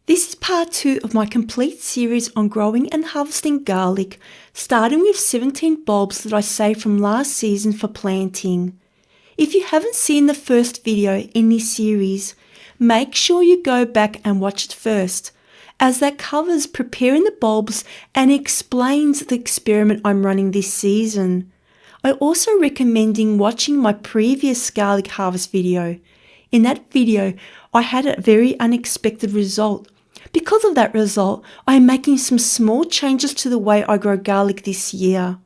This is part 2 of my complete series on growing and harvesting garlic, starting with 17 bulbs that I saved from last season for planting. If you haven't seen the first video in this series, make sure you go back and watch it first, as that covers preparing the bulbs and explains the experiment I'm running this season. I also recommend watching my previous garlic harvest video. In that video, I had a very unexpected result. Because of that result, I am making some small changes to the way I grow garlic this year.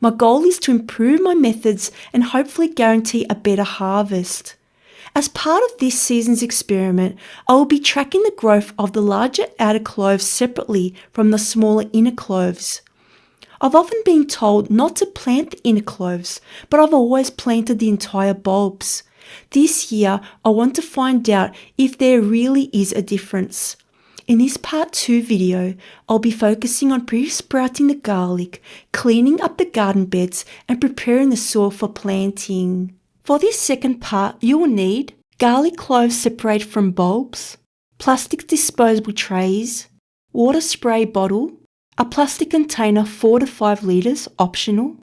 My goal is to improve my methods and hopefully guarantee a better harvest. As part of this season's experiment, I will be tracking the growth of the larger outer cloves separately from the smaller inner cloves. I've often been told not to plant the inner cloves, but I've always planted the entire bulbs. This year, I want to find out if there really is a difference. In this part 2 video, I'll be focusing on pre-sprouting the garlic, cleaning up the garden beds, and preparing the soil for planting. For this second part, you will need garlic cloves separated from bulbs, plastic disposable trays, water spray bottle, a plastic container 4 to 5 litres optional,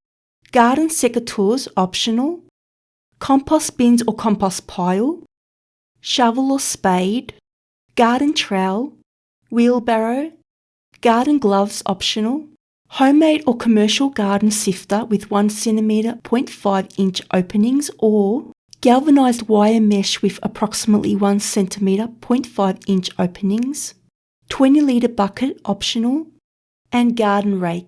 garden secateurs optional, compost bins or compost pile, shovel or spade, garden trowel, wheelbarrow, garden gloves optional, homemade or commercial garden sifter with 1 cm 0.5 inch openings or galvanised wire mesh with approximately 1 cm 0.5 inch openings, 20 litre bucket optional, and garden rake.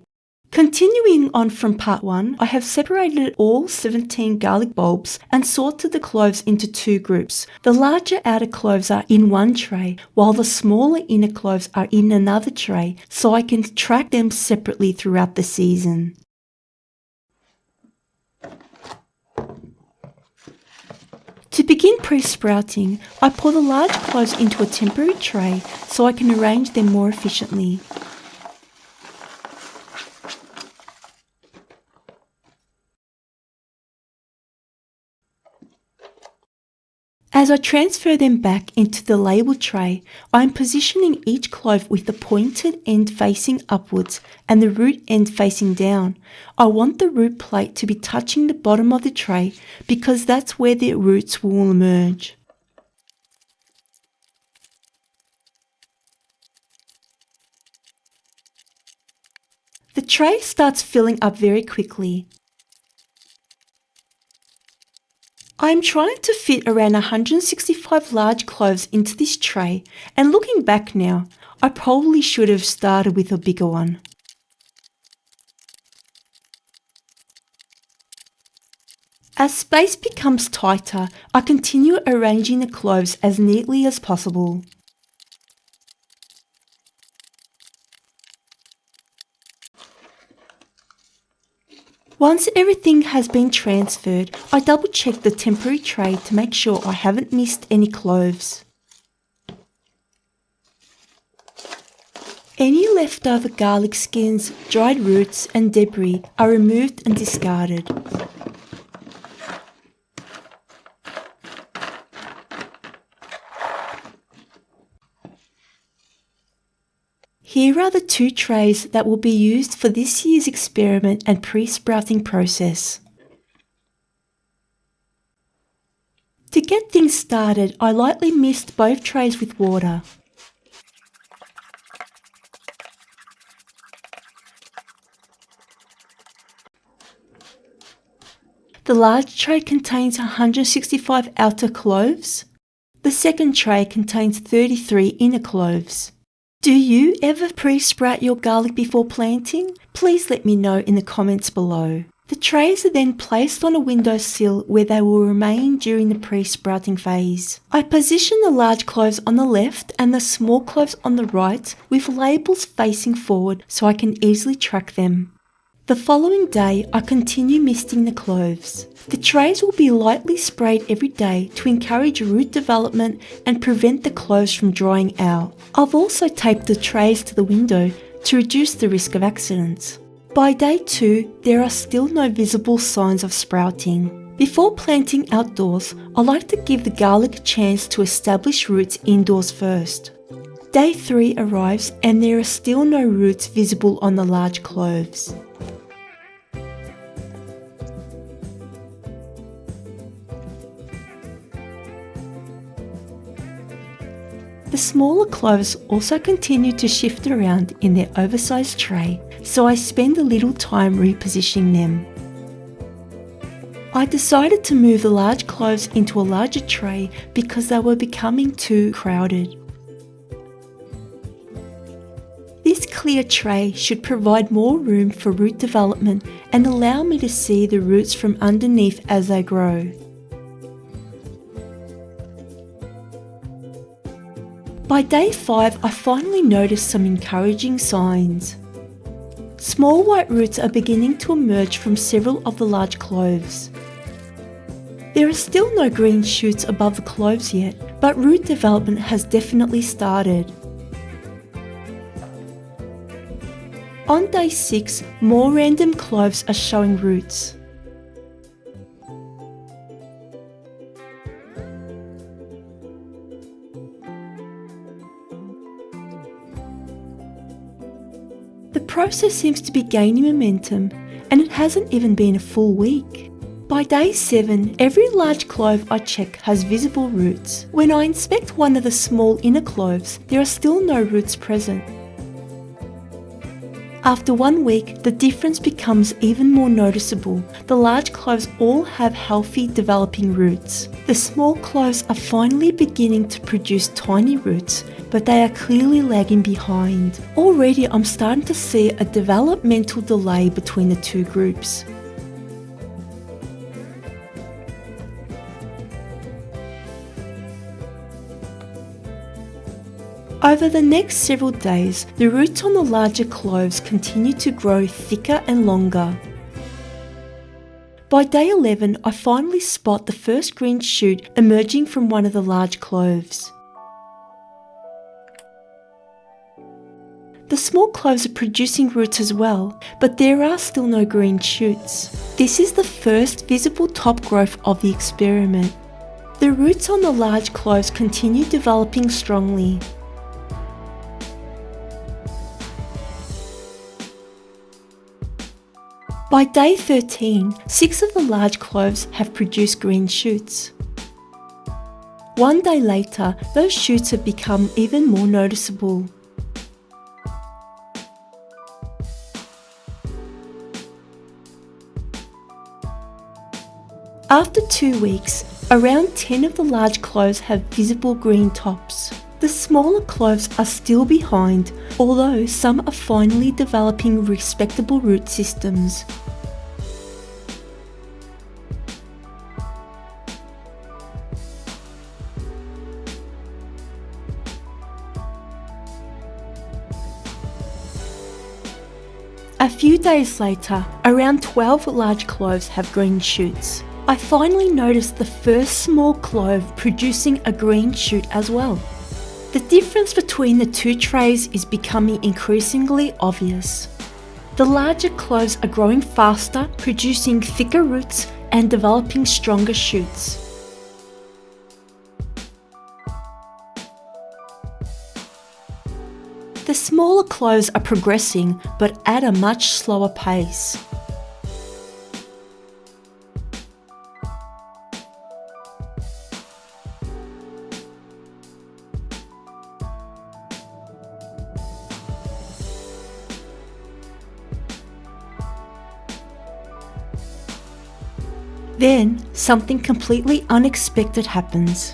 Continuing on from part 1, I have separated all 17 garlic bulbs and sorted the cloves into 2 groups. The larger outer cloves are in one tray, while the smaller inner cloves are in another tray, so I can track them separately throughout the season. To begin pre-sprouting, I pour the large cloves into a temporary tray so I can arrange them more efficiently. As I transfer them back into the label tray, I am positioning each clove with the pointed end facing upwards and the root end facing down. I want the root plate to be touching the bottom of the tray because that's where the roots will emerge. The tray starts filling up very quickly. I am trying to fit around 165 large cloves into this tray, and looking back now, I probably should have started with a bigger one. As space becomes tighter, I continue arranging the cloves as neatly as possible. Once everything has been transferred, I double check the temporary tray to make sure I haven't missed any cloves. Any leftover garlic skins, dried roots and debris are removed and discarded. Here are the 2 trays that will be used for this year's experiment and pre-sprouting process. To get things started, I lightly mist both trays with water. The large tray contains 165 outer cloves. The second tray contains 33 inner cloves. Do you ever pre-sprout your garlic before planting? Please let me know in the comments below. The trays are then placed on a windowsill where they will remain during the pre-sprouting phase. I position the large cloves on the left and the small cloves on the right with labels facing forward so I can easily track them. The following day, I continue misting the cloves. The trays will be lightly sprayed every day to encourage root development and prevent the cloves from drying out. I've also taped the trays to the window to reduce the risk of accidents. By day 2, there are still no visible signs of sprouting. Before planting outdoors, I like to give the garlic a chance to establish roots indoors first. Day 3 arrives and there are still no roots visible on the large cloves. The smaller cloves also continue to shift around in their oversized tray, so I spend a little time repositioning them. I decided to move the large cloves into a larger tray because they were becoming too crowded. This clear tray should provide more room for root development and allow me to see the roots from underneath as they grow. By day 5, I finally noticed some encouraging signs. Small white roots are beginning to emerge from several of the large cloves. There are still no green shoots above the cloves yet, but root development has definitely started. On day 6, more random cloves are showing roots. The process seems to be gaining momentum, and it hasn't even been a full week. By day 7, every large clove I check has visible roots. When I inspect one of the small inner cloves, there are still no roots present. After 1 week, the difference becomes even more noticeable. The large cloves all have healthy developing roots. The small cloves are finally beginning to produce tiny roots, but they are clearly lagging behind. Already I'm starting to see a developmental delay between the two groups. Over the next several days, the roots on the larger cloves continue to grow thicker and longer. By day 11, I finally spot the first green shoot emerging from one of the large cloves. The small cloves are producing roots as well, but there are still no green shoots. This is the first visible top growth of the experiment. The roots on the large cloves continue developing strongly. By day 13, 6 of the large cloves have produced green shoots. 1 day later, those shoots have become even more noticeable. After 2 weeks, around 10 of the large cloves have visible green tops. The smaller cloves are still behind, although some are finally developing respectable root systems. A few days later, around 12 large cloves have green shoots. I finally noticed the first small clove producing a green shoot as well. The difference between the two trays is becoming increasingly obvious. The larger cloves are growing faster, producing thicker roots and developing stronger shoots. The smaller cloves are progressing, but at a much slower pace. Then, something completely unexpected happens.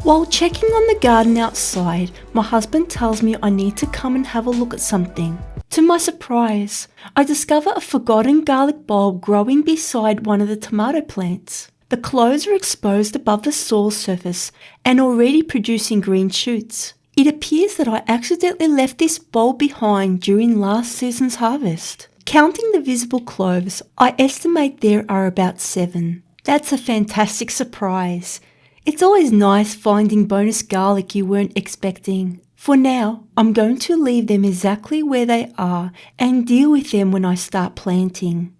While checking on the garden outside, my husband tells me I need to come and have a look at something. To my surprise, I discover a forgotten garlic bulb growing beside one of the tomato plants. The cloves are exposed above the soil surface and already producing green shoots. It appears that I accidentally left this bulb behind during last season's harvest. Counting the visible cloves, I estimate there are about 7. That's a fantastic surprise. It's always nice finding bonus garlic you weren't expecting. For now, I'm going to leave them exactly where they are and deal with them when I start planting.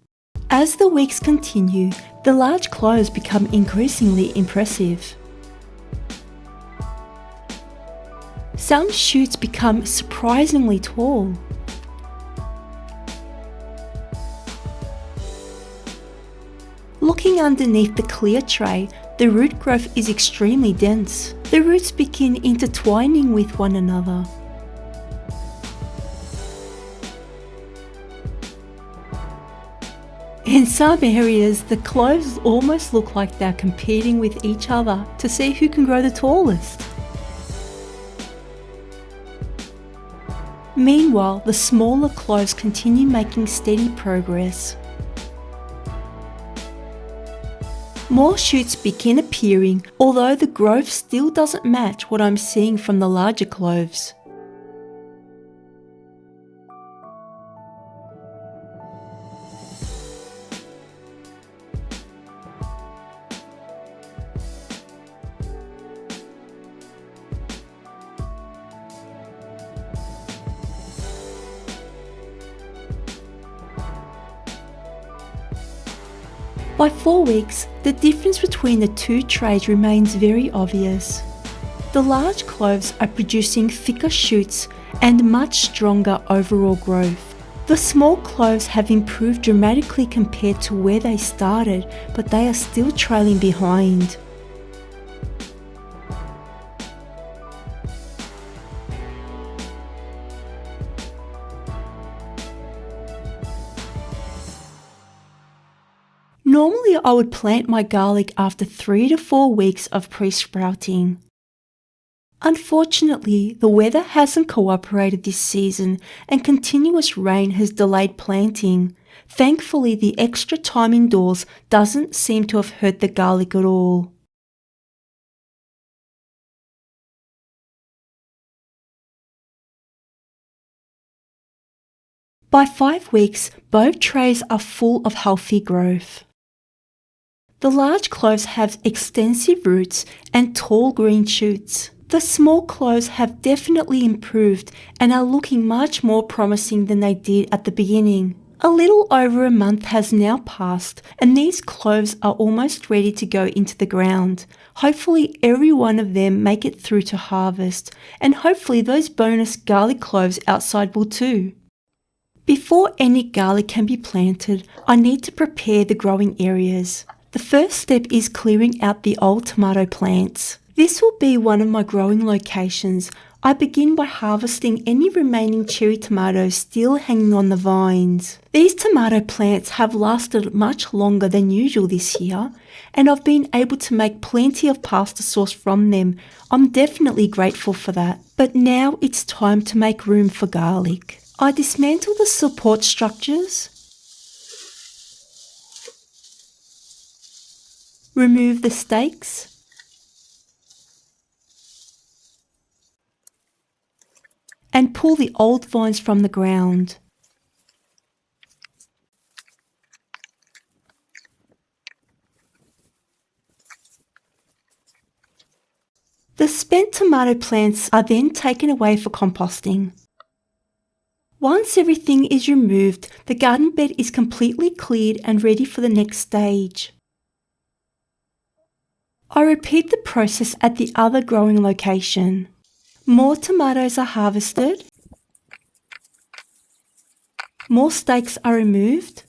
As the weeks continue, the large cloves become increasingly impressive. Some shoots become surprisingly tall. Looking underneath the clear tray, the root growth is extremely dense. The roots begin intertwining with one another. In some areas, the cloves almost look like they're competing with each other to see who can grow the tallest. Meanwhile, the smaller cloves continue making steady progress. More shoots begin appearing, although the growth still doesn't match what I'm seeing from the larger cloves. By 4 weeks, the difference between the two trays remains very obvious. The large cloves are producing thicker shoots and much stronger overall growth. The small cloves have improved dramatically compared to where they started, but they are still trailing behind. Normally I would plant my garlic after 3 to 4 weeks of pre-sprouting. Unfortunately, the weather hasn't cooperated this season and continuous rain has delayed planting. Thankfully, the extra time indoors doesn't seem to have hurt the garlic at all. By 5 weeks, both trays are full of healthy growth. The large cloves have extensive roots and tall green shoots. The small cloves have definitely improved and are looking much more promising than they did at the beginning. A little over a month has now passed and these cloves are almost ready to go into the ground. Hopefully every one of them make it through to harvest, and hopefully those bonus garlic cloves outside will too. Before any garlic can be planted, I need to prepare the growing areas. The first step is clearing out the old tomato plants. This will be one of my growing locations. I begin by harvesting any remaining cherry tomatoes still hanging on the vines. These tomato plants have lasted much longer than usual this year, and I've been able to make plenty of pasta sauce from them. I'm definitely grateful for that. But now it's time to make room for garlic. I dismantle the support structures, remove the stakes, and pull the old vines from the ground. The spent tomato plants are then taken away for composting. Once everything is removed, the garden bed is completely cleared and ready for the next stage. I repeat the process at the other growing location. More tomatoes are harvested, more stakes are removed,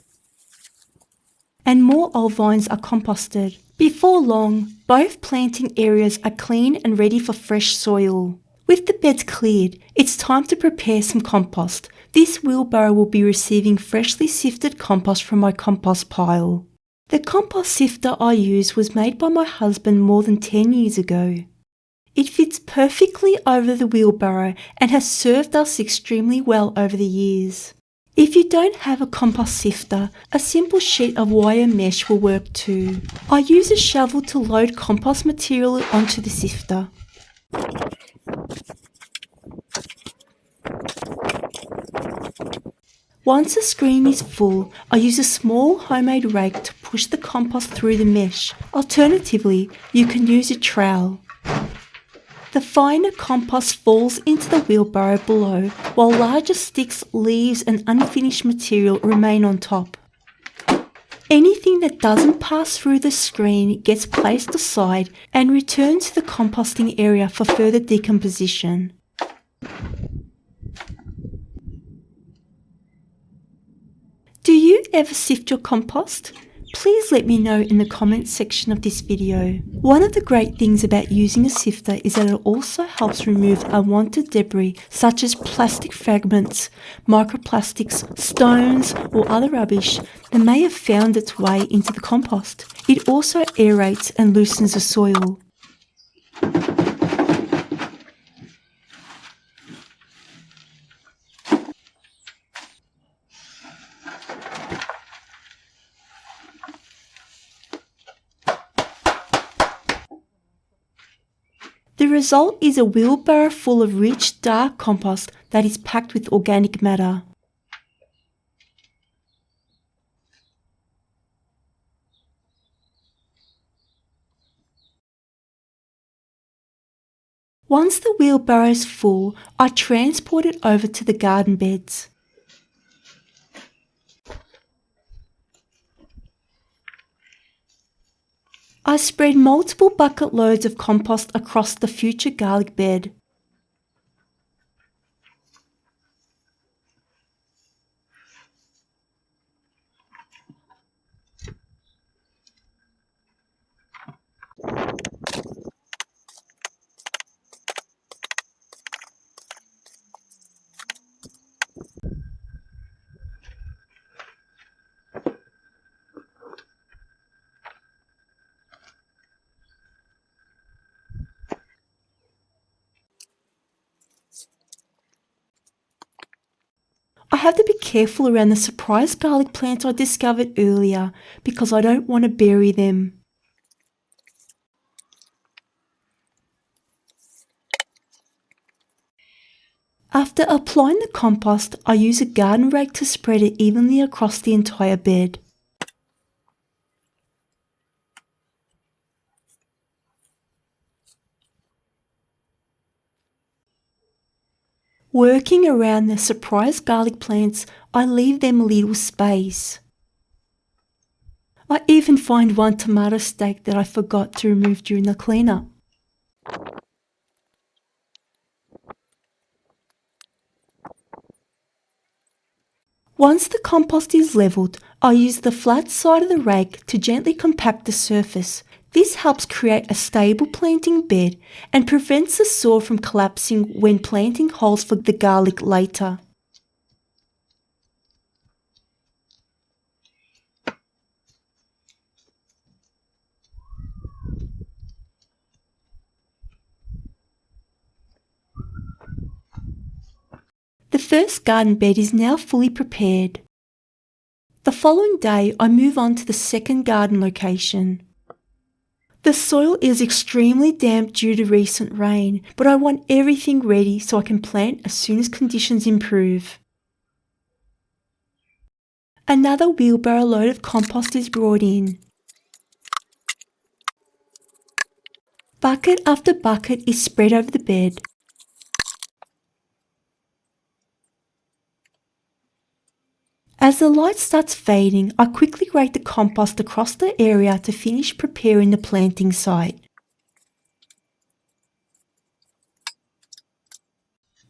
and more old vines are composted. Before long, both planting areas are clean and ready for fresh soil. With the beds cleared, it's time to prepare some compost. This wheelbarrow will be receiving freshly sifted compost from my compost pile. The compost sifter I use was made by my husband more than 10 years ago. It fits perfectly over the wheelbarrow and has served us extremely well over the years. If you don't have a compost sifter, a simple sheet of wire mesh will work too. I use a shovel to load compost material onto the sifter. Once the screen is full, I use a small homemade rake to push the compost through the mesh. Alternatively, you can use a trowel. The finer compost falls into the wheelbarrow below, while larger sticks, leaves and unfinished material remain on top. Anything that doesn't pass through the screen gets placed aside and returned to the composting area for further decomposition. Do you ever sift your compost? Please let me know in the comments section of this video. One of the great things about using a sifter is that it also helps remove unwanted debris such as plastic fragments, microplastics, stones or other rubbish that may have found its way into the compost. It also aerates and loosens the soil. The result is a wheelbarrow full of rich, dark compost that is packed with organic matter. Once the wheelbarrow is full, I transport it over to the garden beds. I spread multiple bucket loads of compost across the future garlic bed. I have to be careful around the surprise garlic plants I discovered earlier because I don't want to bury them. After applying the compost, I use a garden rake to spread it evenly across the entire bed. Working around the surprise garlic plants, I leave them a little space. I even find one tomato stake that I forgot to remove during the cleanup. Once the compost is levelled, I use the flat side of the rake to gently compact the surface. This helps create a stable planting bed and prevents the soil from collapsing when planting holes for the garlic later. The first garden bed is now fully prepared. The following day, I move on to the second garden location. The soil is extremely damp due to recent rain, but I want everything ready so I can plant as soon as conditions improve. Another wheelbarrow load of compost is brought in. Bucket after bucket is spread over the bed. As the light starts fading, I quickly rake the compost across the area to finish preparing the planting site.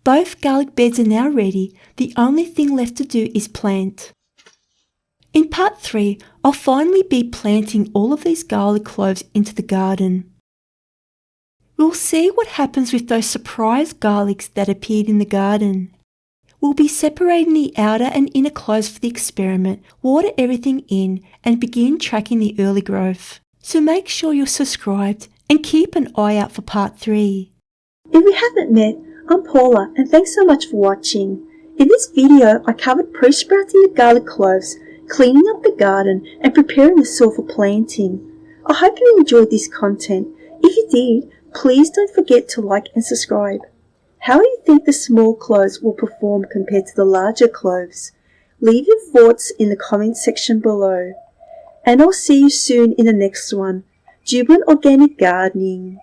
Both garlic beds are now ready. The only thing left to do is plant. In part 3, I'll finally be planting all of these garlic cloves into the garden. We'll see what happens with those surprise garlics that appeared in the garden. We'll be separating the outer and inner cloves for the experiment, water everything in and begin tracking the early growth. So make sure you're subscribed and keep an eye out for part 3. If we haven't met, I'm Paula and thanks so much for watching. In this video I covered pre-sprouting the garlic cloves, cleaning up the garden and preparing the soil for planting. I hope you enjoyed this content. If you did, please don't forget to like and subscribe. How do you think the small cloves will perform compared to the larger cloves? Leave your thoughts in the comment section below. And I'll see you soon in the next one. Jubilant Organic Gardening.